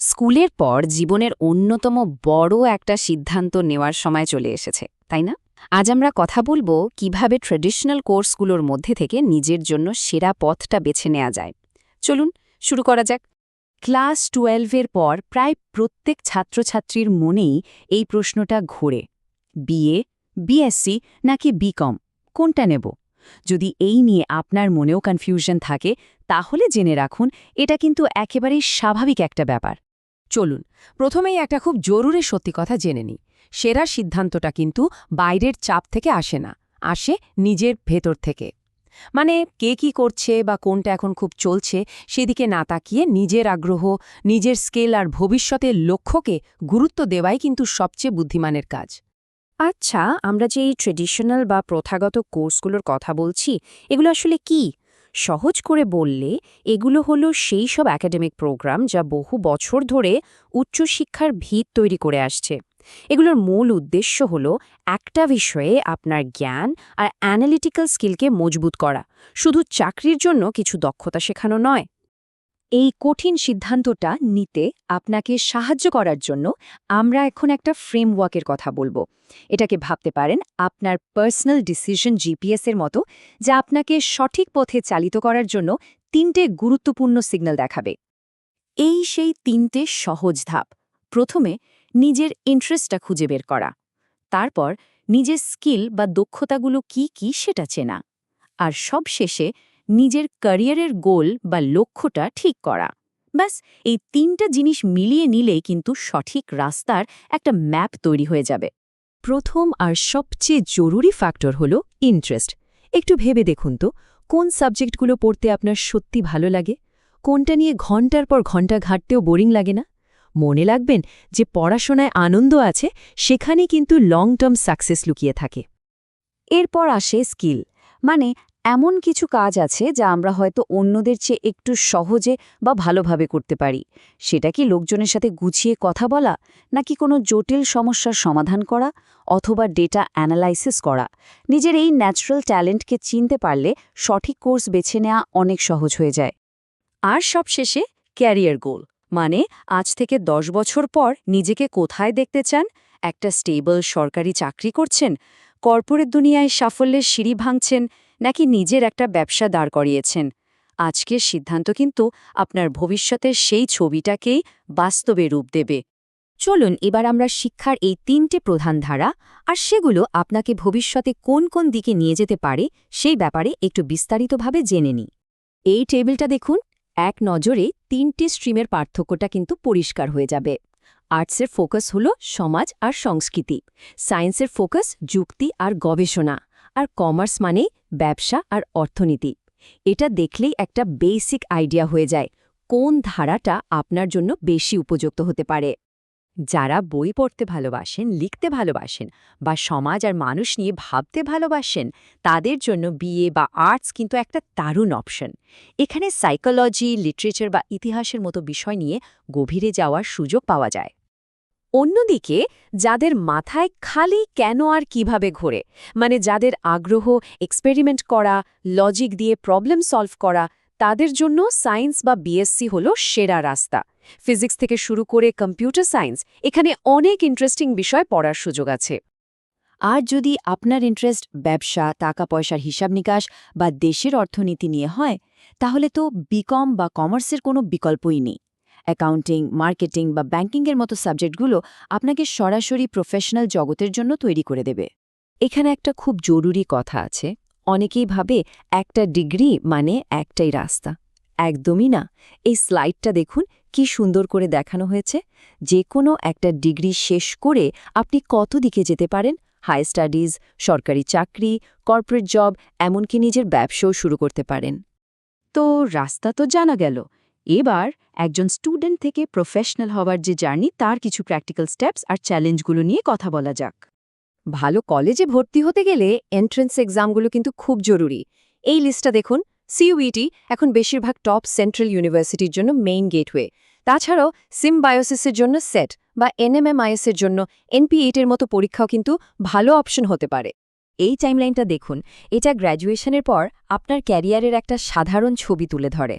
স্কুলের পর জীবনের অন্যতম বড় একটা সিদ্ধান্ত নেওয়ার সময় চলে এসেছে, তাই না? আজ আমরা কথা বলবো কিভাবে ট্র্যাডিশনাল কোর্সগুলোর মধ্যে থেকে নিজের জন্য সেরা পথটা বেছে নেওয়া যায়। চলুন শুরু করা যাক। ক্লাস 12-এর পর প্রায় প্রত্যেক ছাত্রছাত্রীর মনেই এই প্রশ্নটা ঘোরে, বিএ, বিএসসি নাকি বিকম, কোনটা নেব? যদি এই নিয়ে আপনার মনেও কনফিউশন থাকে, তাহলে জেনে রাখুন এটা কিন্তু একেবারেই স্বাভাবিক একটা ব্যাপার। চলুন প্রথমেই একটা খুব জরুরি সত্যি কথা জেনে নিই। সেরা সিদ্ধান্তটা কিন্তু বাইরের চাপ থেকে আসে না, আসে নিজের ভেতর থেকে। মানে কে কি করছে বা কোনটা এখন খুব চলছে সেদিকে না তাকিয়ে নিজের আগ্রহ, নিজের স্কেল আর ভবিষ্যতের লক্ষ্যকে গুরুত্ব দেওয়াই কিন্তু সবচেয়ে বুদ্ধিমানের কাজ। আচ্ছা, আমরা যে এই ট্রেডিশনাল বা প্রথাগত কোর্সগুলোর কথা বলছি, এগুলো আসলে কি? সহজ করে বললে এগুলো হলো সেই সব একাডেমিক প্রোগ্রাম যা বহু বছর ধরে উচ্চশিক্ষার ভিত তৈরি করে আসছে। এগুলোর মূল উদ্দেশ্য হলো একটা বিষয়ে আপনার জ্ঞান আর অ্যানালিটিক্যাল স্কিলকে মজবুত করা, শুধু চাকরির জন্য কিছু দক্ষতা শেখানো নয়। এই কঠিন সিদ্ধান্তটা নিতে আপনাকে সাহায্য করার জন্য আমরা এখন একটা ফ্রেমওয়ার্কের কথা বলবো। এটাকে ভাবতে পারেন আপনার পার্সোনাল ডিসিশন জিপিএস-এর মতো, যা আপনাকে সঠিক পথে চালিত করার জন্য 3টে গুরুত্বপূর্ণ সিগন্যাল দেখাবে। এই সেই 3টে সহজ ধাপ। প্রথমে নিজের ইন্টারেস্টটা খুঁজে বের করা, তারপর নিজের স্কিল বা দক্ষতাগুলো কি কি সেটা চেনা, আর সবশেষে নিজের ক্যারিয়ারের গোল বা লক্ষ্যটা ঠিক করা। ব্যাস, এই 3টা জিনিস মিলিয়ে নিলেই কিন্তু সঠিক রাস্তার একটা ম্যাপ তৈরি হয়ে যাবে। প্রথম আর সবচেয়ে জরুরি ফ্যাক্টর হলো ইন্টারেস্ট। একটু ভেবে দেখুন তো, কোন সাবজেক্টগুলো পড়তে আপনার সত্যি ভালো লাগে, কোনটা নিয়ে ঘন্টার পর ঘন্টা ঘাঁটতেও বোরিং লাগে না। মনে রাখবেন যে পড়াশোনায় আনন্দ আছে, সেখানেই কিন্তু লং টার্ম সাকসেস লুকিয়ে থাকে। এরপর আসে স্কিল, মানে এমন কিছু কাজ আছে যা আমরা হয়তো অন্যদের চেয়ে একটু সহজে বা ভালোভাবে করতে পারি। সেটা কি লোকজনের সাথে গুছিয়ে কথা বলা, নাকি কোনো জটিল সমস্যার সমাধান করা, অথবা ডেটা অ্যানালাইসিস করা? নিজের এই ন্যাচারাল ট্যালেন্টকে চিনতে পারলে সঠিক কোর্স বেছে নেওয়া অনেক সহজ হয়ে যায়। আর সবশেষে ক্যারিয়ার গোল, মানে আজ থেকে 10 বছর পর নিজেকে কোথায় দেখতে চান? একটা স্টেবল সরকারি চাকরি করছেন, কর্পোরেট দুনিয়ায় সাফল্যের সিঁড়ি ভাঙছেন, নাকি নিজের একটা ব্যবসা দাঁড় করিয়েছেন? আজকের সিদ্ধান্ত কিন্তু আপনার ভবিষ্যতের সেই ছবিটাকেই বাস্তবে রূপ দেবে। চলুন এবার আমরা শিক্ষার এই 3টে প্রধান ধারা আর সেগুলো আপনাকে ভবিষ্যতে কোন কোন দিকে নিয়ে যেতে পারে সেই ব্যাপারে একটু বিস্তারিতভাবে জেনে নিই। এই টেবিলটা দেখুন, এক নজরে 3টে স্ট্রিমের পার্থক্যটা কিন্তু পরিষ্কার হয়ে যাবে। আর্টসের ফোকাস হলো সমাজ আর সংস্কৃতি, সায়েন্সের ফোকাস যুক্তি আর গবেষণা, আর কমার্স মানে ব্যবসা আর অর্থনীতি। এটা দেখলেই একটা বেসিক আইডিয়া হয়ে যায় কোন ধারাটা আপনার জন্য বেশি উপযুক্ত হতে পারে। যারা বই পড়তে ভালোবাসেন, লিখতে ভালোবাসেন বা সমাজ আর মানুষ নিয়ে ভাবতে ভালোবাসেন, তাদের জন্য বিএ বা আর্টস কিন্তু একটা দারুণ অপশন। এখানে সাইকোলজি, লিটারেচার বা ইতিহাসের মতো বিষয় নিয়ে গভীরে যাওয়ার সুযোগ পাওয়া যায়। অন্যদিকে যাদের মাথায় খালি কেন আর কিভাবে ঘোরে, মানে যাদের আগ্রহ এক্সপেরিমেন্ট করা, লজিক দিয়ে প্রবলেম সলভ করা, তাদের জন্য সায়েন্স বা বিএসসি হলো সেরা রাস্তা। ফিজিক্স থেকে শুরু করে কম্পিউটার সায়েন্স, এখানে অনেক ইন্টারেস্টিং বিষয় পড়ার সুযোগ আছে। আর যদি আপনার ইন্টারেস্ট ব্যবসা, টাকা পয়সার হিসাব নিকাশ বা দেশের অর্থনীতি নিয়ে হয়, তাহলে তো বিকম বা কমার্সের কোনো বিকল্পই নেই। অ্যাকাউন্টিং, মার্কেটিং বা ব্যাংকিংয়ের মতো সাবজেক্টগুলো আপনাকে সরাসরি প্রফেশনাল জগতের জন্য তৈরি করে দেবে। এখানে একটা খুব জরুরি কথা আছে, অনেকেই ভাবে একটা ডিগ্রি মানে একটাই রাস্তা। একদমই না। এই স্লাইডটা দেখুন, কি সুন্দর করে দেখানো হয়েছে। যে কোনো একটা ডিগ্রি শেষ করে আপনি কত দিকে যেতে পারেন, হাই স্টাডিজ, সরকারি চাকরি, কর্পোরেট জব, এমনকি নিজের ব্যবসাও শুরু করতে পারেন। তো রাস্তা তো জানা গেল। এবার একজন স্টুডেন্ট থেকে প্রফেশনাল হওয়ার যে জার্নি, তার কিছু প্র্যাকটিক্যাল স্টেপস আর চ্যালেঞ্জগুলো নিয়ে কথা বলা যাক। ভালো কলেজে ভর্তি হতে গেলে এন্ট্রেন্স এক্সামগুলো কিন্তু খুব জরুরি। এই লিস্টটা দেখুন, সিইউইটি এখন বেশিরভাগ টপ সেন্ট্রাল ইউনিভার্সিটির জন্য মেইন গেটওয়ে। তাছাড়াও সিমবায়োসিসের জন্য সেট বা এনএমএমআইএসের জন্য এনপি8-এর মতো পরীক্ষাও কিন্তু ভালো অপশন হতে পারে। এই টাইমলাইনটা দেখুন, এটা গ্র্যাজুয়েশনের পর আপনার ক্যারিয়ারের একটা সাধারণ ছবি তুলে ধরে।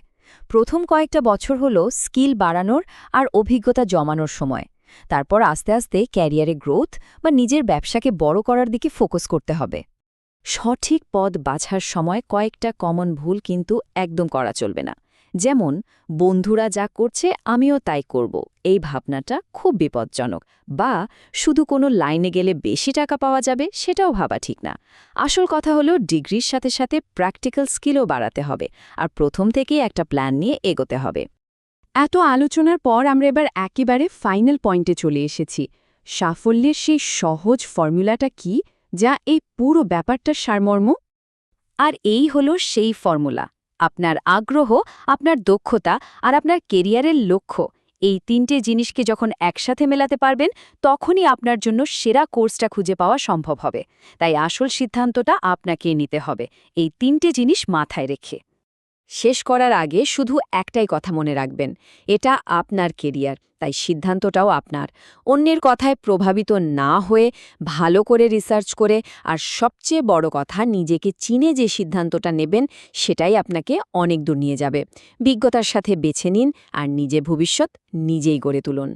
প্রথম কয়েকটা বছর হলো স্কিল বাড়ানোর আর অভিজ্ঞতা জমানোর সময়। তারপর আস্তে আস্তে ক্যারিয়ারে গ্রোথ বা নিজের ব্যবসাকে বড় করার দিকে ফোকাস করতে হবে। সঠিক পদ বাছার সময় কয়েকটা কমন ভুল কিন্তু একদম করা চলবে না। যেমন, বন্ধুরা যা করছে আমিও তাই করব, এই ভাবনাটা খুব বিপজ্জনক। বা শুধু কোনো লাইনে গেলে বেশি টাকা পাওয়া যাবে, সেটাও ভাবা ঠিক না। আসল কথা হলো ডিগ্রির সাথে সাথে প্র্যাকটিক্যাল স্কিলও বাড়াতে হবে, আর প্রথম থেকেই একটা প্ল্যান নিয়ে এগোতে হবে। এত আলোচনার পর আমরা এবার একেবারে ফাইনাল পয়েন্টে চলে এসেছি। সাফল্যের সেই সহজ ফর্মুলাটা কি, যা এই পুরো ব্যাপারটার সারমর্ম? আর এই হলো সেই ফর্মুলা। আপনার আগ্রহ, আপনার দক্ষতা আর আপনার কেরিয়ারের লক্ষ্য, এই তিনটে জিনিসকে যখন একসাথে মেলাতে পারবেন, তখনই আপনার জন্য সেরা কোর্সটা খুঁজে পাওয়া সম্ভব হবে। তাই আসল সিদ্ধান্তটা আপনাকেই নিতে হবে, এই তিনটে জিনিস মাথায় রেখে। শেষ করার আগে শুধু একটাই কথা মনে রাখবেন, এটা আপনার কেরিয়ার, তাই সিদ্ধান্তটাও আপনার। অন্যের কথায় প্রভাবিত না হয়ে ভালো করে রিসার্চ করে, আর সবচেয়ে বড় কথা, নিজেকে চিনে যে সিদ্ধান্তটা নেবেন সেটাই আপনাকে অনেক দূর নিয়ে যাবে। বিজ্ঞতার সাথে বেছে নিন আর নিজে ভবিষ্যৎ নিজেই গড়ে তুলুন।